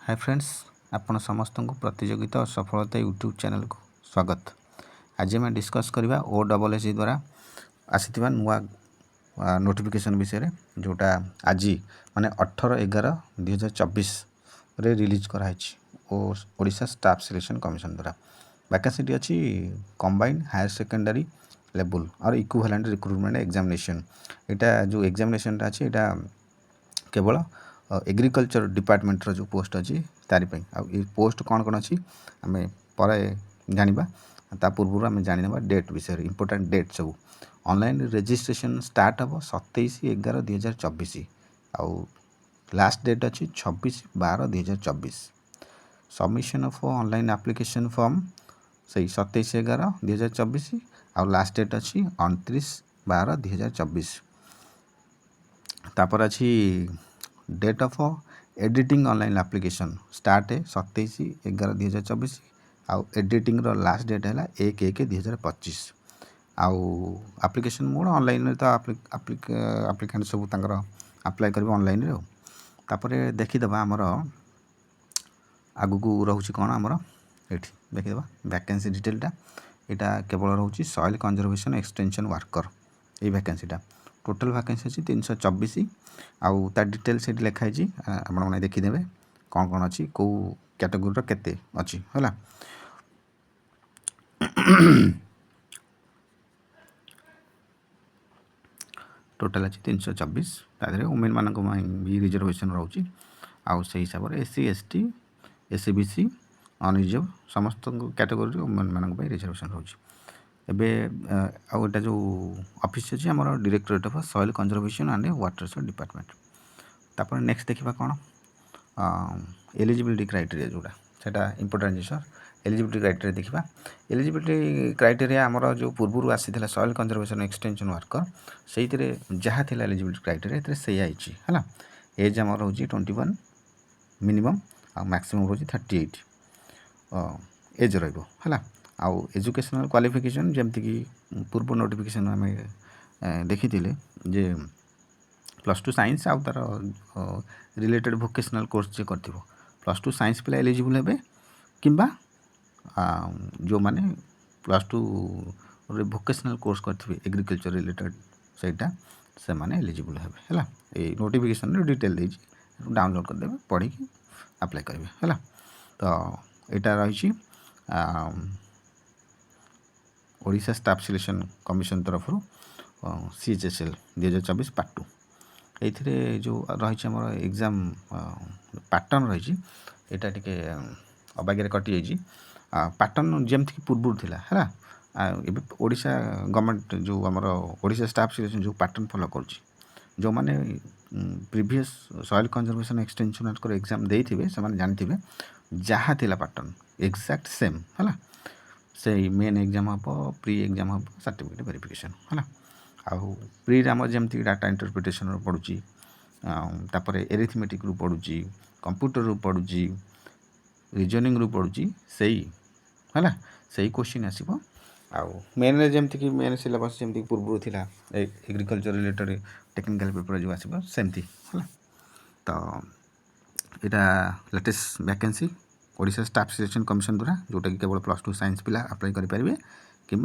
Hi friends, आपण समस्त को प्रतियोगिता और सफलता यूट्यूब चैनल को स्वागत। आज मैं डिस्कस करवा OSSC द्वारा आसी नुआ नोटिफिकेशन विषय जोटा आज माने 18/11/2024 रे रिलीज कराई ओडिशा स्टाफ सिलेक्शन कमिशन द्वारा वैकेंसी अच्छी कंबाइंड हायर सेकेंडरी लेवल और इक्विवेलेंट रिक्रुटमेंट एग्जामिनेशन। यहाँ जो एग्जामिनेशन अच्छी यहाँ केवल एग्रीकल्चर डिपार्टमेंट जो पोस्ट अच्छी तारी पोस्ट कौन कौन अच्छी आम पर जाना ता पूर्व आम जाना डेट विषय इंपोर्टेंट डेट सब ऑनलाइन रजिस्ट्रेशन स्टार्ट हम 27/11/2024 आउ लास्ट डेट अच्छी 26/12/2024। Submission of online application form से 27/11/2024 आउ लास्ट डेट अच्छी 29/12/2024। तापर अच्छी date of editing online application start है 27/11/2024 आउ एडिटिंग रो लास्ट डेट है 1/1/2025 आउ एप्लिकेशन मोड ऑनलाइन तो एप्लिकेंट सब तांकर अप्लाई करेंगे ऑनलाइन रे। तापर देखीदबा आमर आगु को रोचे कौन आमर ये देखीदबा वैकेंसी डिटेलटा यहाँ केवल रोचे सॉइल कंजर्वेशन एक्सटेंशन वर्कर ये वैकेंसीटा टोटल वैकेंसी अच्छी 324 आउ ता डिटेल से लिखाई आपने देखीदे कौन कौन अच्छी कौ कैटेगोरी केते अच्छी है। टोटल अच्छी 324 तादेह वुमेन मान भी रिजर्वेशन रोचे आउ से हिसाब से SC ST SC BC unreserved समस्त कैटेगोरी वुमेन मान रिजर्वेशन रोचे। एबे आउटा जो ऑफिस अच्छी आम directorate of soil conservation and waters department. तापर नेक्स्ट देखा कौन एलिजिबिलिटी क्राइटेरिया जोड़ा सेटा इंपोर्टेंट जिस एलिजिबिलिटी क्राइटेरिया देखा। एलिजिबिलिटी क्राइटेरिया आमर जो पूर्व आसी सॉइल कंजर्वेशन एक्सटेंशन वर्कर से जहाँ थी एलिजिबिलिटी क्राइटेरिया से है एज आम रोचे 21 मिनिमम आ मैक्सिमम रोचे 38 एज रहा आउ एजुकेशनल क्वालिफिकेशन जमती कि पूर्व नोटिफिकेशन आम देखी जे +2 साइंस आउ तार रिलेटेड वोकेशनल कोर्स जे कर +2 साइंस पिला एलिजिबल हे किंबा जो माने +2 वोकेशनल कोर्स करथिबे एग्रीकल्चर रिलेटेड सेटा से माने एलिजिबल हेबे है। ये नोटिफिकेशन रे डिटेल देछि डाउनलोड कर देबे पढ़ी कि अप्लाई करेंगे है। तो यहाँ रही ओडिशा स्टाफ सिलेक्शन कमिशन तरफ CHSL 2024 पार्ट 2 ये जो रही आम एग्जाम पैटर्न रही यहाँ टे अबागे कटि जाइए पैटर्न जमती कि पूर्व थिला है एबे ओडिशा गवर्नमेंट जो आमर ओडिशा स्टाफ सिलेक्शन जो पैटर्न फॉलो कर जो माने previous soil conservation extension worker exam देइथिबे से माने जानिथिबे जहाँ थिला पैटर्न एक्जाक्ट सेम है से मेन एग्जाम हम प्री एग्जाम हम सर्टिफिकेट वेरिफिकेशन है आउ प्री आम जमती डाटा इंटरप्रिटेशन पड़ुची तापर एरिथमेटिक रु पड़ुची कंप्यूटर रु पड़ुची रीजनिंग रु पड़ुची है से क्वेश्चन आसो आउ मेन जमती कि मेन सिलेबस जमती पूर्व थिला एग्रीकल्चर रिलेटेड टेक्निकल पेपर जो आसो सेमती है। तो यहाँ latest vacancy Odisha staff selection commission द्वारा जोटा कि केवल +2 साइंस पिला अप्लाई करें कि